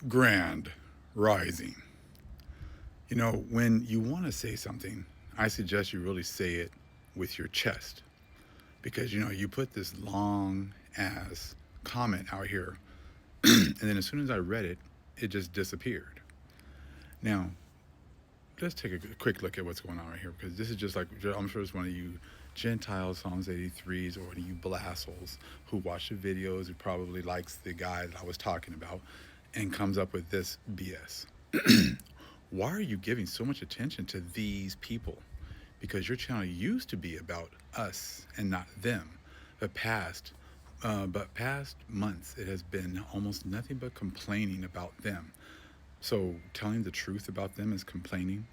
Grand Rising. You know, when you want to say something, I suggest you really say it with your chest because, you put this long ass comment out here, and then as soon as I read it, it just disappeared. Now, let's take a quick look at what's going on right here because this is just like, I'm sure it's one of you Gentiles, Psalms 83s, or one of you Blassels who watch the videos, who probably likes the guy that I was talking about, and comes up with this BS. Why are you giving so much attention to these people? Because your channel used to be about us and not them. But past months, it has been almost nothing but complaining about them. So telling the truth about them is complaining.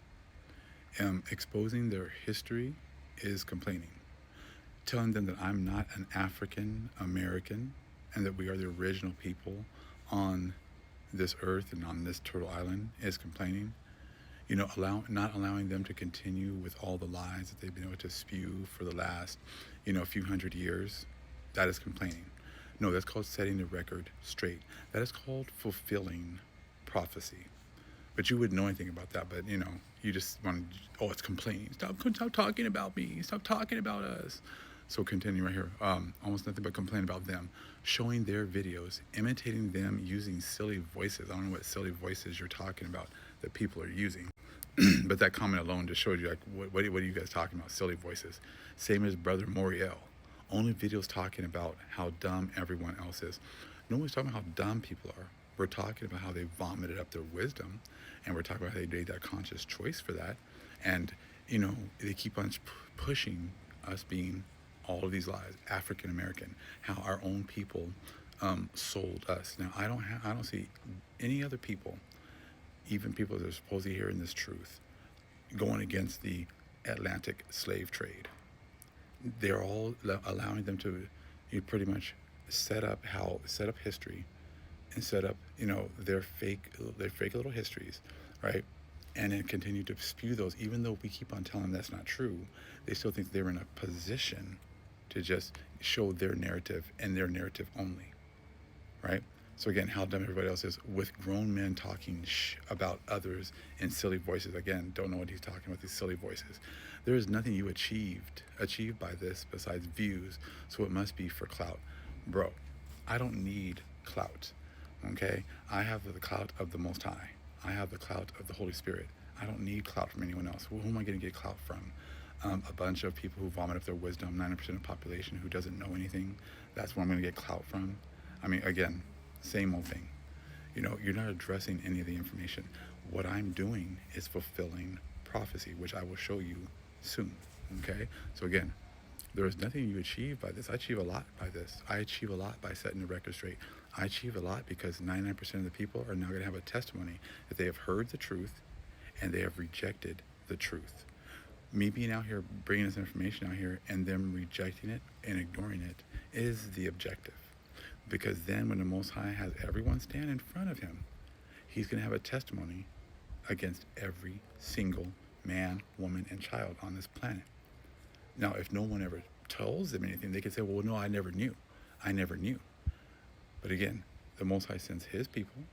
Exposing their history is complaining. Telling them that I'm not an African American and that we are the original people on this earth and on this turtle island is complaining. Not allowing them to continue with all the lies that they've been able to spew for the last, few hundred years, that is complaining. No, that's called setting the record straight. That is called fulfilling prophecy. But you wouldn't know anything about that. But you just want to. Oh, it's complaining. Stop talking about me. Stop talking about us. So continue right here. Almost nothing but complain about them, showing their videos, imitating them using silly voices. I don't know what silly voices you're talking about that people are using. But that comment alone just showed you like what are you guys talking about? Silly voices. Same as Brother Moriel. Only videos talking about how dumb everyone else is. No one's talking about how dumb people are. We're talking about how they vomited up their wisdom, and we're talking about how they made that conscious choice for that. And they keep on pushing us being all of these lies, African American, how our own people sold us. Now I don't see any other people, even people that are supposedly hearing this truth, going against the Atlantic slave trade. They're all allowing them to pretty much set up history and set up their fake little histories, right? And then continue to spew those, even though we keep on telling them that's not true. They still think they're in a position to just show their narrative and their narrative only, right? So again, how dumb everybody else is with grown men talking about others in silly voices. Again, don't know what he's talking about, these silly voices. There is nothing you achieved by this besides views, so it must be for clout. Bro, I don't need clout, okay? I have the clout of the Most High. I have the clout of the Holy Spirit. I don't need clout from anyone else. Who am I going to get clout from? A bunch of people who vomit up their wisdom, 90% of the population who doesn't know anything. That's where I'm going to get clout from. I mean, again, same old thing. You're not addressing any of the information. What I'm doing is fulfilling prophecy, which I will show you soon. Okay? So again, there is nothing you achieve by this. I achieve a lot by this. I achieve a lot by setting the record straight. I achieve a lot because 99% of the people are now going to have a testimony that they have heard the truth and they have rejected the truth. Me being out here bringing this information out here and them rejecting it and ignoring it is the objective. Because then when the Most High has everyone stand in front of him, he's going to have a testimony against every single man, woman, and child on this planet. Now, if no one ever tells them anything, they can say, well, no, I never knew. I never knew. But again, the Most High sends his people,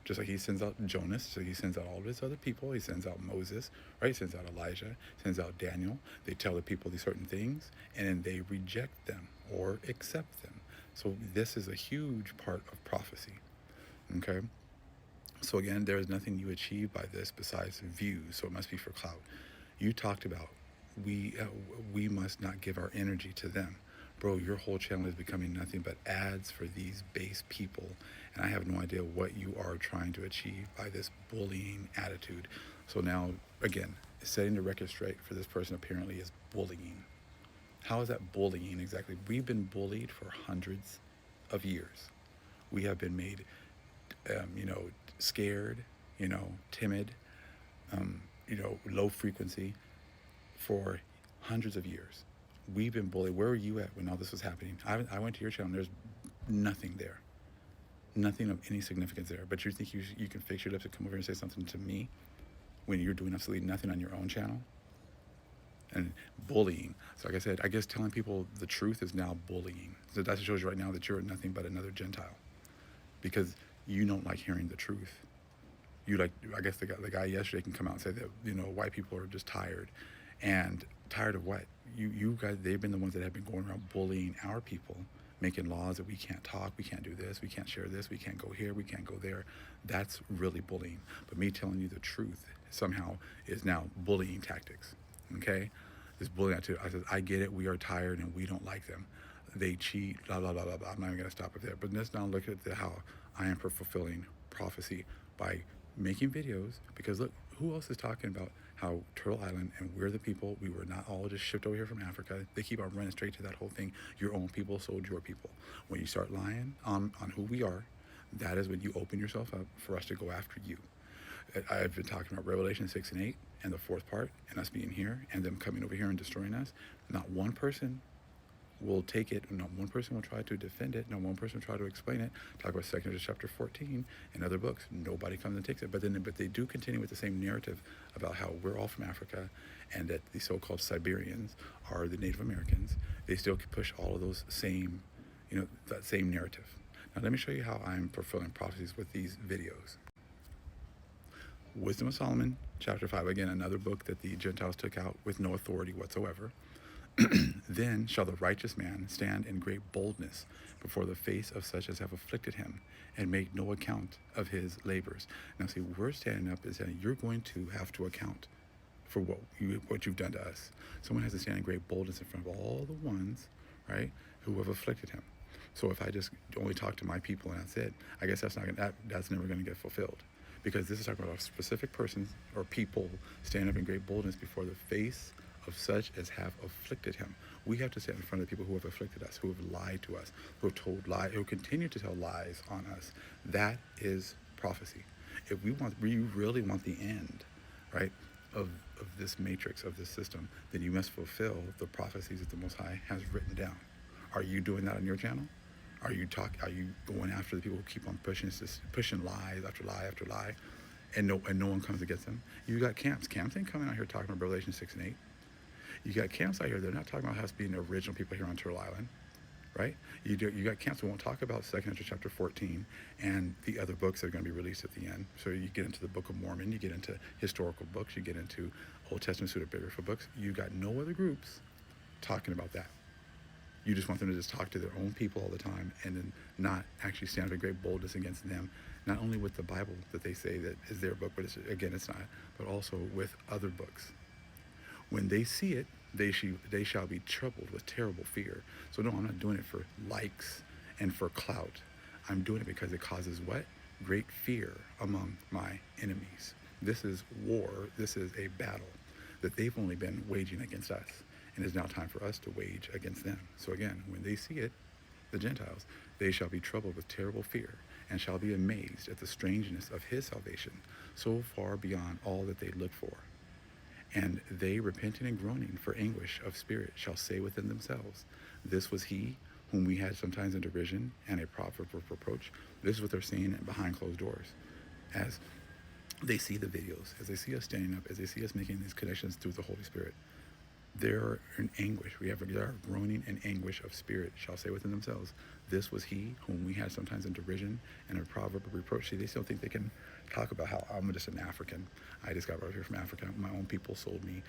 just like he sends out Jonas, so he sends out all of his other people. He sends out Moses, right? He sends out Elijah, sends out Daniel. They tell the people these certain things, and then they reject them or accept them. So this is a huge part of prophecy, okay? So again, there is nothing you achieve by this besides views, so it must be for clout. You talked about we must not give our energy to them. Bro, your whole channel is becoming nothing but ads for these base people, and I have no idea what you are trying to achieve by this bullying attitude. So now, again, setting the record straight for this person apparently is bullying. How is that bullying exactly? We've been bullied for hundreds of years. We have been made, scared, timid, low frequency for hundreds of years. We've been bullied. Where were you at when all this was happening? I went to your channel and there's nothing there. Nothing of any significance there. But you think you can fix your lips and come over and say something to me when you're doing absolutely nothing on your own channel? And bullying. So like I said, I guess telling people the truth is now bullying. So that shows you right now that you're nothing but another Gentile. Because You don't like hearing the truth. You like, I guess the guy yesterday can come out and say that, white people are just tired. And tired of what? You guys, they've been the ones that have been going around bullying our people, making laws that we can't talk, we can't do this, we can't share this, we can't go here, we can't go there. That's really bullying. But me telling you the truth somehow is now bullying tactics. Okay? This bullying too. I said, I get it, we are tired and we don't like them. They cheat, blah blah blah blah blah. I'm not even gonna stop it there. But let's now look at how I am fulfilling prophecy by making videos, because look, who else is talking about how Turtle Island and we're the people, we were not all just shipped over here from Africa. They keep on running straight to that whole thing. Your own people sold your people. When you start lying on who we are, that is when you open yourself up for us to go after you. I've been talking about Revelation 6 and 8 and the fourth part, and us being here and them coming over here and destroying us. Not one person will take it. Not one person will try to defend it. Not one person will try to explain it. Talk about 2 chapter 14 and other books. Nobody comes and takes it. But they do continue with the same narrative about how we're all from Africa and that the so-called Siberians are the Native Americans. They still push all of those same, that same narrative. Now let me show you how I'm fulfilling prophecies with these videos. Wisdom of Solomon, chapter 5. Again, another book that the Gentiles took out with no authority whatsoever. Then shall the righteous man stand in great boldness before the face of such as have afflicted him, and make no account of his labors. Now see, we're standing up and saying, you're going to have to account for what you've done to us. Someone has to stand in great boldness in front of all the ones, right, who have afflicted him. So if I just only talk to my people and that's it, I guess that's never going to get fulfilled. Because this is talking about a specific person or people stand up in great boldness before the face of such as have afflicted him. We have to stand in front of the people who have afflicted us, who have lied to us, who have told lies, who continue to tell lies on us. That is prophecy. If we really want the end, right, of this matrix, of this system, then you must fulfill the prophecies that the Most High has written down. Are you doing that on your channel? Are you going after the people who keep on pushing lies after lie after lie, and no one comes against them? You got camps. Camps ain't coming out here talking about Revelation 6 and 8. You got camps out here, they're not talking about us being the original people here on Turtle Island, right? You got camps who won't talk about 2 chapter 14 and the other books that are going to be released at the end. So you get into the Book of Mormon, you get into historical books, you get into Old Testament pseudepigrapha books. You got no other groups talking about that. You just want them to just talk to their own people all the time and then not actually stand up in great boldness against them, not only with the Bible that they say that is their book, but it's not, but also with other books. When they see it, they shall be troubled with terrible fear. So no, I'm not doing it for likes and for clout. I'm doing it because it causes what? Great fear among my enemies. This is war. This is a battle that they've only been waging against us. And it's now time for us to wage against them. So again, when they see it, the Gentiles, they shall be troubled with terrible fear and shall be amazed at the strangeness of his salvation, so far beyond all that they look for. And they, repenting and groaning for anguish of spirit, shall say within themselves, this was he whom we had sometimes in derision and a proverb of reproach. This is what they're saying behind closed doors. As they see the videos, as they see us standing up, as they see us making these connections through the Holy Spirit, they're in anguish. They are groaning and anguish of spirit, shall say within themselves, this was he whom we had sometimes in derision and a proverb of reproach. See, they still think they can talk about how I'm just an African. I just got brought here from Africa. My own people sold me.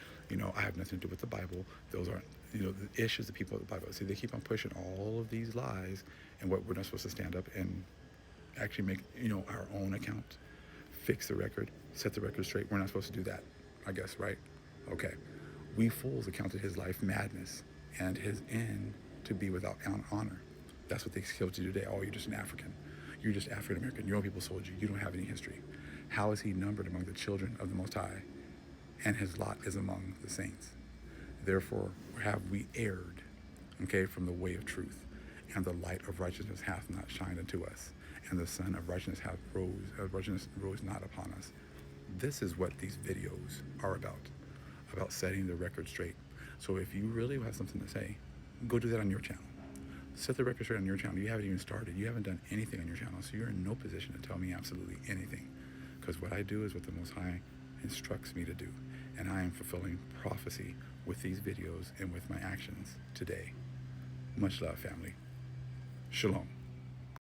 I have nothing to do with the Bible. Those aren't, the issues, the people of the Bible. See, they keep on pushing all of these lies, and what we're not supposed to stand up and actually make, our own account, fix the record, set the record straight. We're not supposed to do that, I guess, right? Okay. We fools accounted his life madness and his end to be without honor. That's what they killed you today. Oh, you're just an African. You're just African American. Your own people sold you. You don't have any history. How is he numbered among the children of the Most High? And his lot is among the saints. Therefore have we erred, from the way of truth, and the light of righteousness hath not shined unto us, and the sun of righteousness rose not upon us. This is what these videos are about setting the record straight. So if you really have something to say, go do that on your channel. Set the record straight on your channel. You haven't even started. You haven't done anything on your channel, so you're in no position to tell me absolutely anything. Because what I do is what the Most High instructs me to do. And I am fulfilling prophecy with these videos and with my actions today. Much love, family. Shalom.